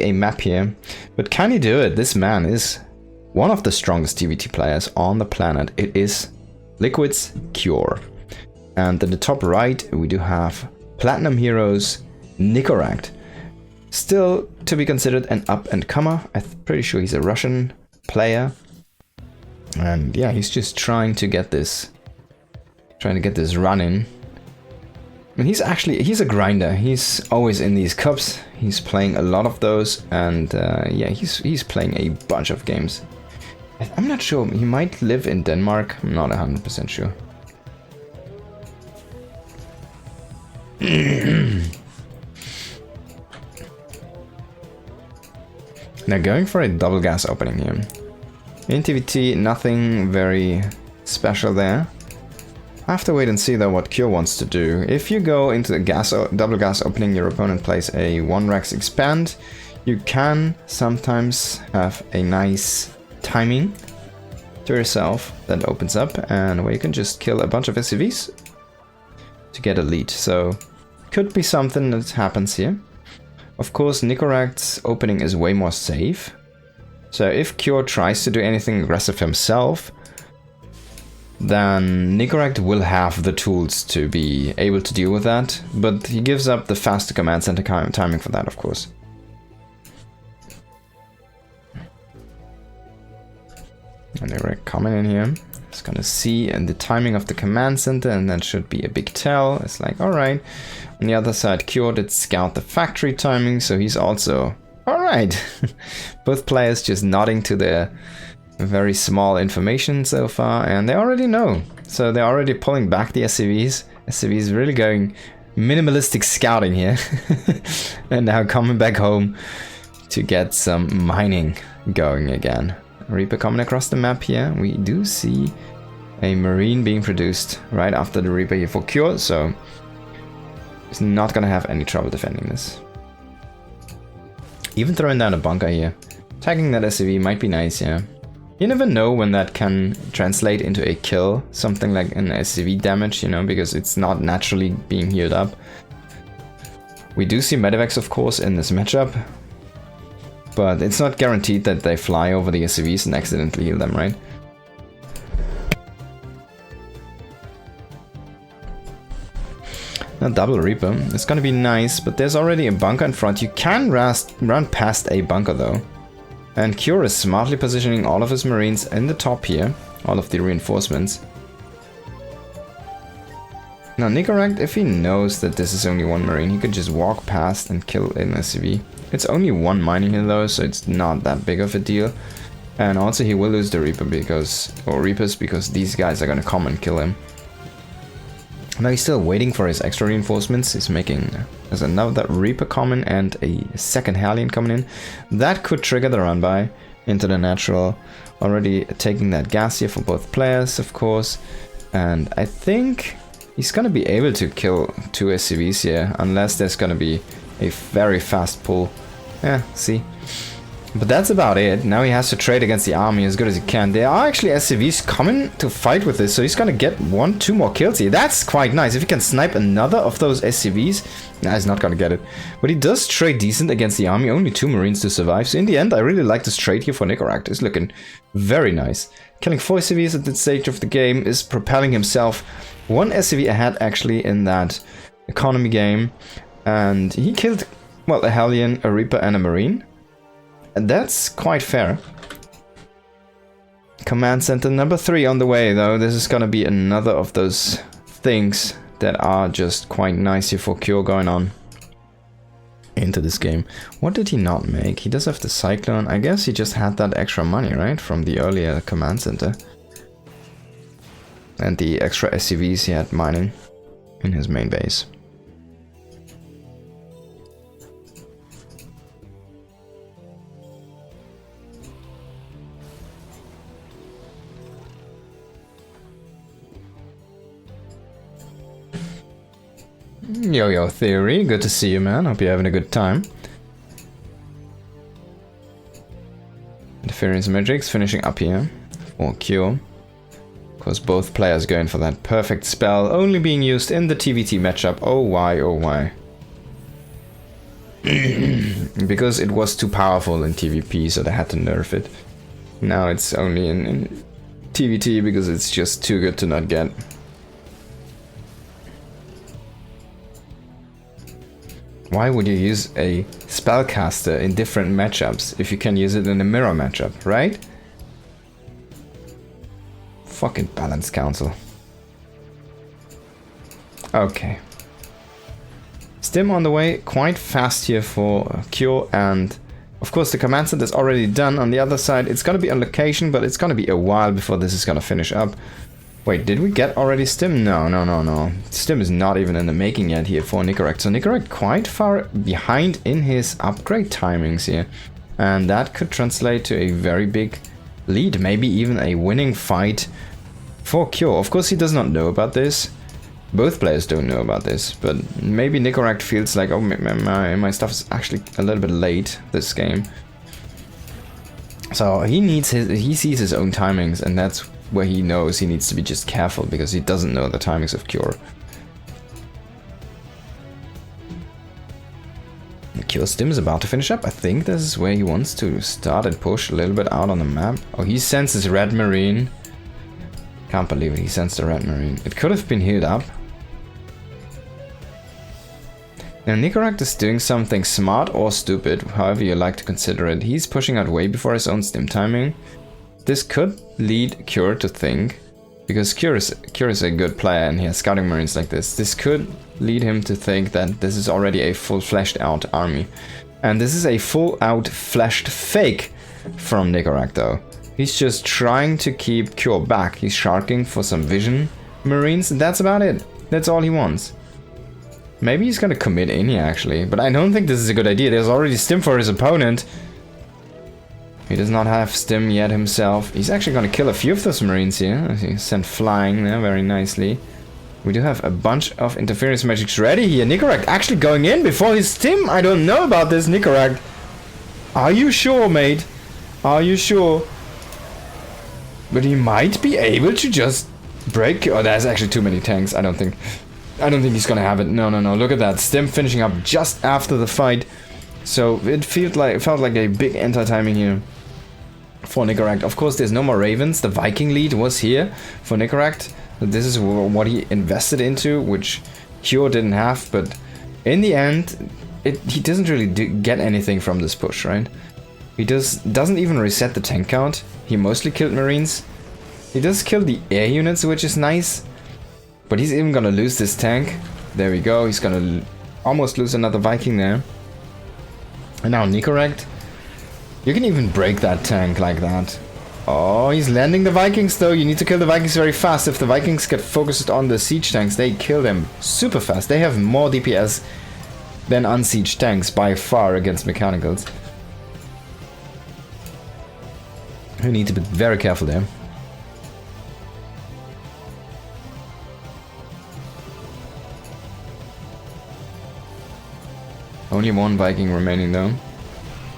a map here. But can he do it? This man is one of the strongest TVT players on the planet. It is Liquid's Cure. And in the top right, we do have Platinum Heroes Nicoract. Still to be considered an up-and-comer. I'm pretty sure he's a Russian player. And yeah, he's just trying to get this run in. And he's a grinder. He's always in these cups. He's playing a lot of those, and yeah, he's playing a bunch of games. I'm not sure. He might live in Denmark. I'm not 100% sure. Now going for a double gas opening here. In TVT, nothing very special there. I have to wait and see though what Cure wants to do. If you go into the double gas opening, your opponent plays a 1 Rex expand. You can sometimes have a nice timing to yourself that opens up, and where you can just kill a bunch of SCVs to get a lead. So could be something that happens here. Of course, Nicoract's opening is way more safe. So if Cure tries to do anything aggressive himself, then Nicoract will have the tools to be able to deal with that, but he gives up the faster command center timing for that, of course. And they're coming in here. It's gonna see and the timing of the command center, and that should be a big tell. It's like, alright. On the other side, Cure did scout the factory timing, so he's also alright. Both players just nodding to their very small information so far, and they already know. So they're already pulling back the SCVs. SCVs really going minimalistic scouting here. And now coming back home to get some mining going again. Reaper coming across the map here. We do see a Marine being produced right after the Reaper here for Cure, so he's not gonna have any trouble defending this. Even throwing down a bunker here. Tagging that SCV might be nice, yeah. You never know when that can translate into a kill, something like an SCV damage, you know, because it's not naturally being healed up. We do see Medivacs, of course, in this matchup, but it's not guaranteed that they fly over the SCVs and accidentally heal them, right? Now double Reaper, it's gonna be nice, but there's already a bunker in front. You can run past a bunker though. And Cure is smartly positioning all of his Marines in the top here, all of the reinforcements. Now Nicoract, if he knows that this is only one Marine, he could just walk past and kill an SCV. It's only one mining here though, so it's not that big of a deal. And also he will lose the Reaper Reapers because these guys are gonna come and kill him. Now he's still waiting for his extra reinforcements. He's making there's another Reaper coming and a second Hellion coming in. That could trigger the run by into the natural. Already taking that gas here for both players, of course. And I think he's gonna be able to kill 2 SCVs here, unless there's gonna be a very fast pull. Yeah, see. But that's about it. Now he has to trade against the army as good as he can. There are actually SCVs coming to fight with this, so he's gonna get 1-2 more kills here. That's quite nice. If he can snipe another of those SCVs, nah, he's not gonna get it. But he does trade decent against the army. Only 2 Marines to survive. So in the end, I really like this trade here for Nicoract. It's looking very nice. Killing 4 SCVs at this stage of the game is propelling himself 1 SCV ahead actually in that economy game. And he killed, well, a Hellion, a Reaper, and a Marine. And that's quite fair. Command center number 3 on the way, though. This is gonna be another of those things that are just quite nice here for Cure going on into this game. What did he not make? He does have the Cyclone. I guess he just had that extra money, right? From the earlier command center. And the extra SCVs he had mining in his main base. Yo Theory, good to see you, man. Hope you're having a good time. Interference Magic's finishing up here for Cure. Of course, both players going for that perfect spell, only being used in the TVT matchup. Oh why, oh why. because it was too powerful in TVP, so they had to nerf it. Now it's only in TVT because it's just too good to not get. Why would you use a spellcaster in different matchups if you can use it in a mirror matchup, right? Fucking balance council. Okay. Stim on the way, quite fast here for Cure, and of course the command center is already done. On the other side, it's gonna be on location, but it's gonna be a while before this is gonna finish up. Wait, did we get already Stim? No. Stim is not even in the making yet here for Nicoract. So Nicoract quite far behind in his upgrade timings here. And that could translate to a very big lead, maybe even a winning fight for Cure. Of course he does not know about this. Both players don't know about this, but maybe Nicoract feels like, oh, my stuff is actually a little bit late this game. So he sees his own timings, and that's where he knows he needs to be just careful, because he doesn't know the timings of Cure. Cure Stim is about to finish up. I think this is where he wants to start and push a little bit out on the map. Oh, he senses Red Marine. Can't believe it, he sensed the Red Marine. It could have been healed up. Now Nicoract is doing something smart or stupid, however you like to consider it. He's pushing out way before his own Stim timing. This could lead Cure to think, because Cure is a good player and he has scouting marines like this. This could lead him to think that this is already a full fleshed out army. And this is a full out fleshed fake from Nicoract though. He's just trying to keep Cure back. He's sharking for some vision marines, and that's about it. That's all he wants. Maybe he's gonna commit in here actually, but I don't think this is a good idea. There's already Stim for his opponent. He does not have Stim yet himself. He's actually gonna kill a few of those marines here. He's sent flying there very nicely. We do have a bunch of interference magics ready here. Nicoract actually going in before his Stim. I don't know about this, Nicoract. Are you sure, mate? Are you sure? But he might be able to just break. Oh, there's actually too many tanks. I don't think he's gonna have it. No. Look at that. Stim finishing up just after the fight. So it felt like a big anti-timing here for Nicoract. Of course, there's no more Ravens. The Viking lead was here for Nicoract. This is what he invested into, which Cure didn't have. But in the end, he doesn't really get anything from this push, right? He doesn't even reset the tank count. He mostly killed marines. He does kill the air units, which is nice. But he's even gonna lose this tank. There we go. He's gonna almost lose another Viking there. And now Nicoract. You can even break that tank like that. Oh, he's landing the Vikings though. You need to kill the Vikings very fast. If the Vikings get focused on the siege tanks, they kill them super fast. They have more DPS than unsieged tanks by far against mechanicals. You need to be very careful there. Only one Viking remaining though.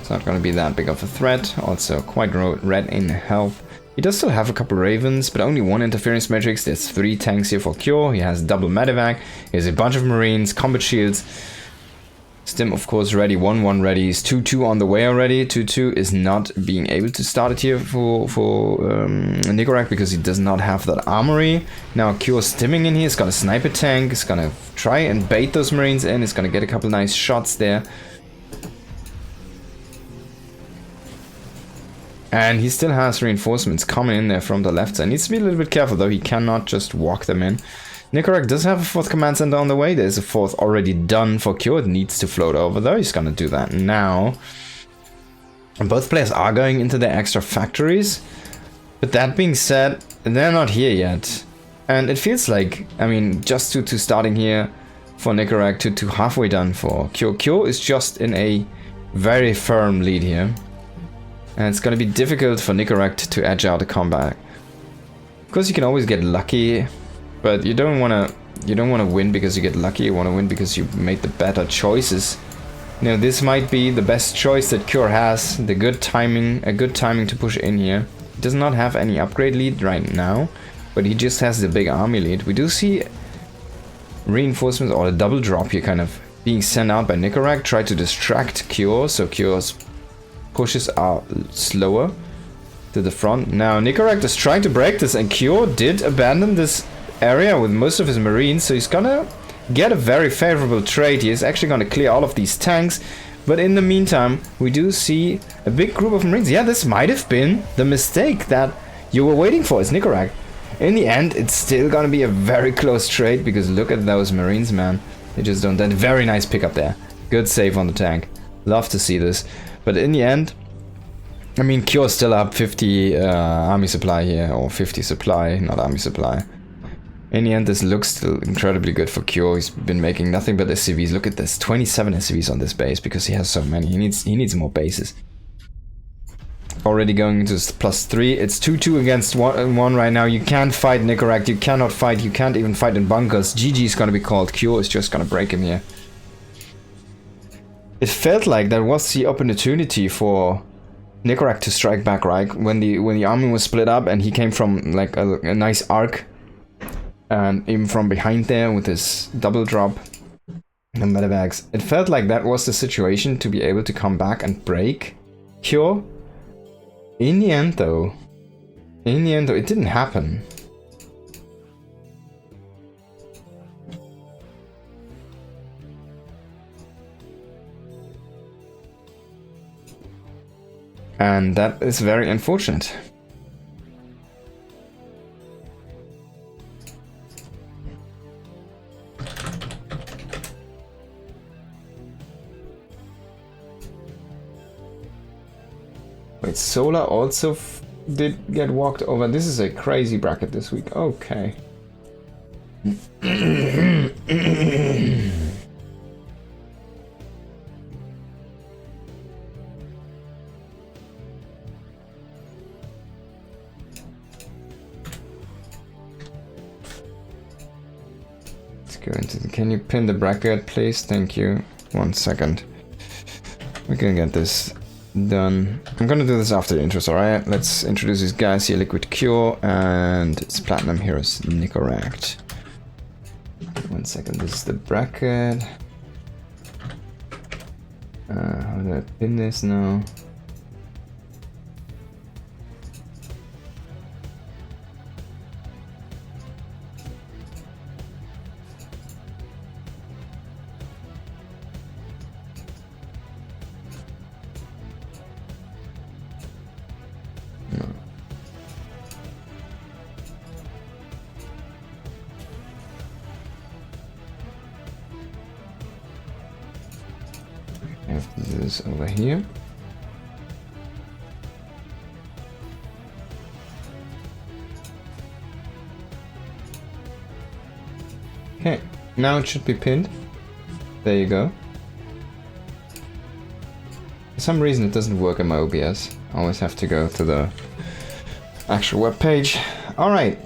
It's not gonna be that big of a threat. Also quite red in health. He does still have a couple Ravens, but only one interference matrix. There's 3 tanks here for Cure. He has double medevac. He has a bunch of marines, combat shields. Stim of course ready, 1-1 ready. He's 2-2 on the way already. 2-2 is not being able to start it here for Nicoract because he does not have that armory. Now Cure stimming in here. He's gonna snipe a tank. He's gonna try and bait those marines in. He's gonna get a couple nice shots there. And he still has reinforcements coming in there from the left side. Needs to be a little bit careful though. He cannot just walk them in. Nicoract does have a 4th command center on the way. There's a 4th already done for Cure. It needs to float over though. He's gonna do that now. And both players are going into their extra factories. But that being said, they're not here yet. And it feels like, I mean, just to starting here for Nicoract to halfway done for Cure. Cure is just in a very firm lead here. And it's gonna be difficult for Nicoract to edge out a combat. Of course you can always get lucky. But you don't wanna win because you get lucky. You wanna win because you made the better choices. You know, this might be the best choice that Cure has. A good timing to push in here. He does not have any upgrade lead right now, but he just has the big army lead. We do see reinforcements or a double drop here kind of being sent out by Nicoract try to distract Cure, so Cure's pushes are slower to the front. Now Nicoract is trying to break this, and Cure did abandon this area with most of his marines, so he's gonna get a very favorable trade. He is actually gonna clear all of these tanks, but in the meantime we do see a big group of marines. Yeah, this might have been the mistake that you were waiting for, as Nicoract. In the end, it's still gonna be a very close trade, because look at those marines, man. They just don't. That very nice pickup there. Good save on the tank. Love to see this. But in the end, I mean, Cure's still up 50 army supply here, or 50 supply, not army supply. In the end, this looks still incredibly good for Cure. He's been making nothing but SCVs. Look at this, 27 SCVs on this base, because he has so many. He needs more bases. Already going into +3. It's 2-2 against 1 right now. You can't fight Nicoract. You cannot fight. You can't even fight in bunkers. GG is gonna be called. Cure is just gonna break him here. It felt like that was the opportunity for Nicoract to strike back, right? When the army was split up and he came from like a nice arc, and even from behind there with his double drop and medevacs. It felt like that was the situation to be able to come back and break Cure. In the end though, it didn't happen. And that is very unfortunate. Wait, Solar also did get walked over. This is a crazy bracket this week. Okay. Let's go into the... Can you pin the bracket, please? Thank you. 1 second. We're gonna get this done. I'm gonna do this after the intros, alright? Let's introduce these guys here. Liquid Cure, and it's Platinum Heroes Nicoract. 1 second, this is the bracket. How do I pin this now? This over here. Okay, now it should be pinned. There you go. For some reason it doesn't work in my OBS. I always have to go to the actual web page. Alright.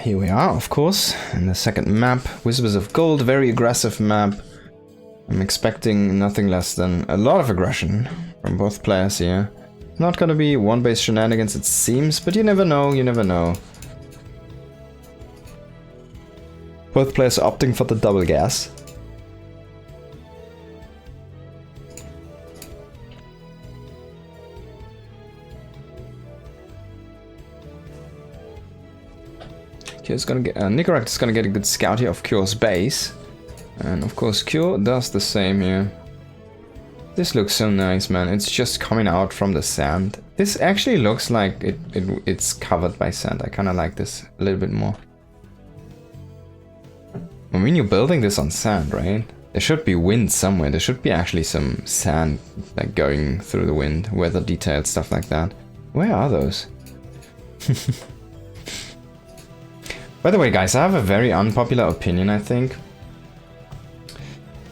Here we are, of course, in the second map. Whispers of Gold, very aggressive map. I'm expecting nothing less than a lot of aggression from both players here. Not gonna be one-base shenanigans, it seems, but you never know, you never know. Both players opting for the double gas. Cure's gonna get, Nicoract is gonna get a good scout here of Cure's base. And of course Cure does the same here. This looks so nice, man. It's just coming out from the sand. This actually looks like it's covered by sand. I kind of like this a little bit more. I mean, you're building this on sand, right? There should be wind somewhere. There should be actually some sand like going through the wind. Weather detailed, stuff like that. Where are those? By the way, guys, I have a very unpopular opinion, I think.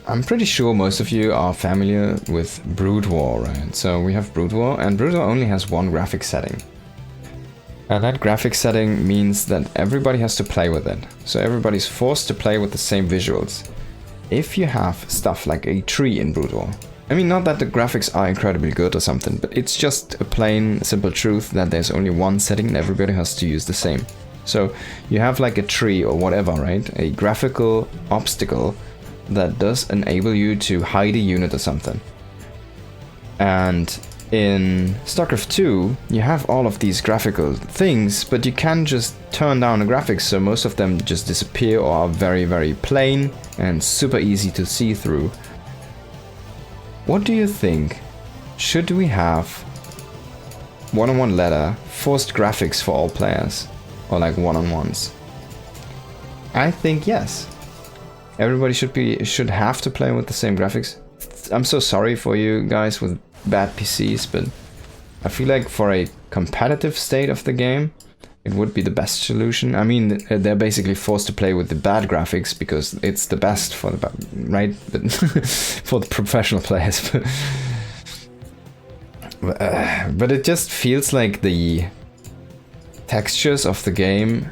I'm pretty sure most of you are familiar with Brood War, right? So we have Brood War, and Brood War only has one graphic setting. And that graphic setting means that everybody has to play with it. So everybody's forced to play with the same visuals. If you have stuff like a tree in Brood War, I mean, not that the graphics are incredibly good or something, but it's just a plain, simple truth that there's only one setting and everybody has to use the same. So you have like a tree or whatever, right? A graphical obstacle that does enable you to hide a unit or something. And in StarCraft 2, you have all of these graphical things, but you can just turn down the graphics, so most of them just disappear or are very, very plain and super easy to see through. What do you think? Should we have one-on-one ladder, forced graphics for all players? Or like one-on-ones? I think yes. Everybody should have to play with the same graphics. I'm so sorry for you guys with bad PCs, but I feel like for a competitive state of the game, it would be the best solution. I mean, they're basically forced to play with the bad graphics because it's the best for the right, but for the professional players. But it just feels like the textures of the game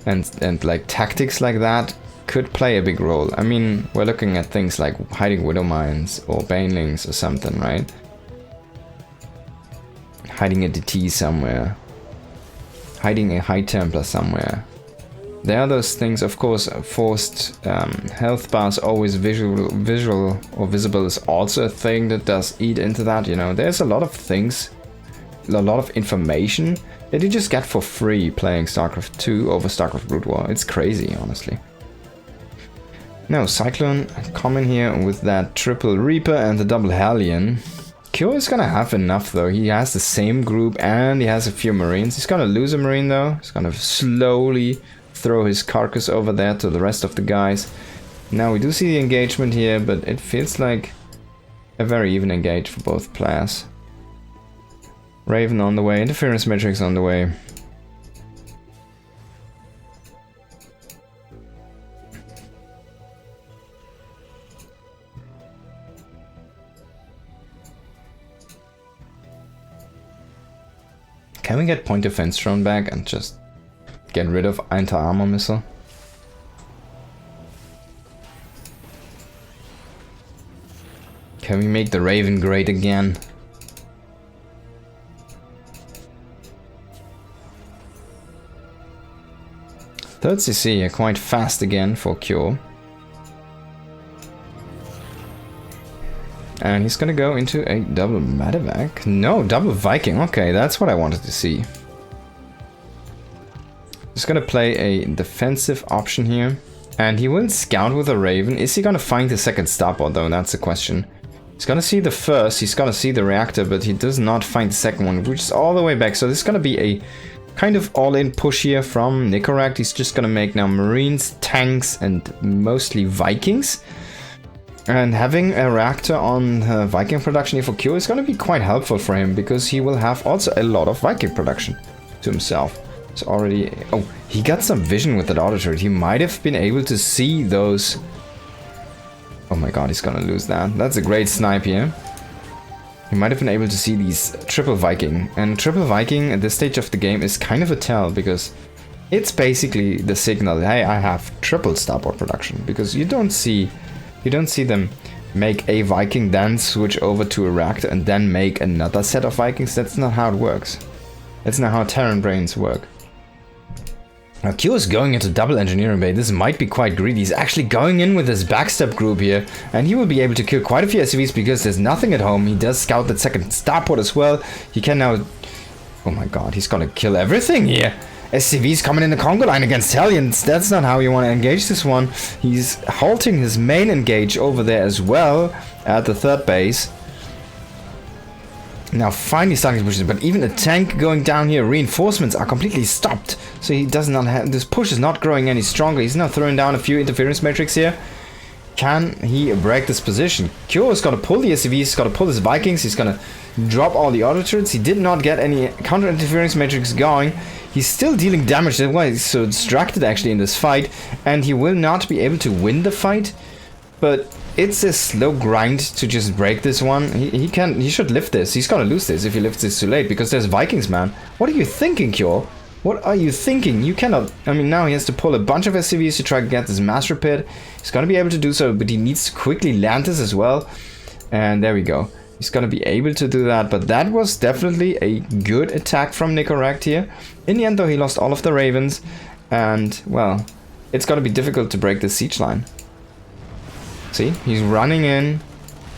and like tactics like that could play a big role. I mean, we're looking at things like hiding Widow Mines or Banelings or something, right? Hiding a DT somewhere. Hiding a High Templar somewhere. There are those things, of course. Forced health bars, always visual or visible, is also a thing that does eat into that, you know. There's a lot of things, a lot of information that you just get for free playing StarCraft 2 over StarCraft Brood War. It's crazy, honestly. Now, Cyclone coming here with that triple Reaper and the double Hellion. Kyo is gonna have enough though. He has the same group and he has a few Marines. He's gonna lose a Marine though. He's gonna slowly throw his carcass over there to the rest of the guys. Now we do see the engagement here, but it feels like a very even engage for both players. Raven on the way, Interference Matrix on the way. Can we get point defense drone back and just get rid of anti-armor missile? Can we make the Raven great again? Third CC are quite fast again for Kyo. And he's gonna go into a double Medevac. No, double Viking. Okay, that's what I wanted to see. He's gonna play a defensive option here. And he will scout with a Raven. Is he gonna find the second starport though? That's the question. He's gonna see the first, he's gonna see the reactor, but he does not find the second one, which is all the way back. So this is gonna be a kind of all-in push here from Nicoract. He's just gonna make now Marines, tanks, and mostly Vikings. And having a reactor on Viking production here for Q is gonna be quite helpful for him, because he will have also a lot of Viking production to himself. It's already... Oh, he got some vision with that auto turret. He might have been able to see those... Oh my god, he's gonna lose that. That's a great snipe here. He might have been able to see these triple Viking. And triple Viking at this stage of the game is kind of a tell, because it's basically the signal, hey, I have triple starport production. Because you don't see them make a Viking, then switch over to a reactor, and then make another set of Vikings. That's not how it works. That's not how Terran brains work. Now Q is going into double engineering bay. This might be quite greedy. He's actually going in with his backstep group here, and he will be able to kill quite a few SCVs because there's nothing at home. He does scout that second starport as well. He can now... Oh my god, he's gonna kill everything here. SCV's coming in the Congo line against Hellions. That's not how you want to engage this one. He's halting his main engage over there as well at the third base. Now finally starting his pushes, but even a tank going down here, reinforcements are completely stopped. So he does not have, this push is not growing any stronger. He's now throwing down a few interference matrix here. Can he break this position? Kyo is gonna pull the SCVs, he's gonna pull his Vikings, he's gonna drop all the auto turrets. He did not get any counter interference matrix going. He's still dealing damage, that's why he's so distracted actually in this fight, and he will not be able to win the fight. But it's a slow grind to just break this one. He should lift this. He's gonna lose this if he lifts this too late, because there's Vikings, man. What are you thinking, Kyo? What are you thinking? You cannot... I mean, now he has to pull a bunch of SCVs to try to get this Master Pit. He's gonna be able to do so, but he needs to quickly land this as well. And there we go. He's gonna be able to do that, but that was definitely a good attack from Nicoract here. In the end, though, he lost all of the Ravens, and, well, it's gonna be difficult to break the siege line. See, he's running in.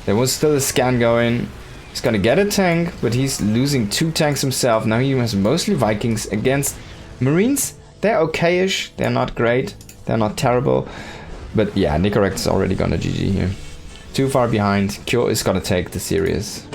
There was still a scan going. He's gonna get a tank, but he's losing 2 tanks himself. Now he has mostly Vikings against Marines. They're okay-ish. They're not great. They're not terrible. But yeah, Nicoract is already gonna GG here. Too far behind. Kyo is gonna take the series.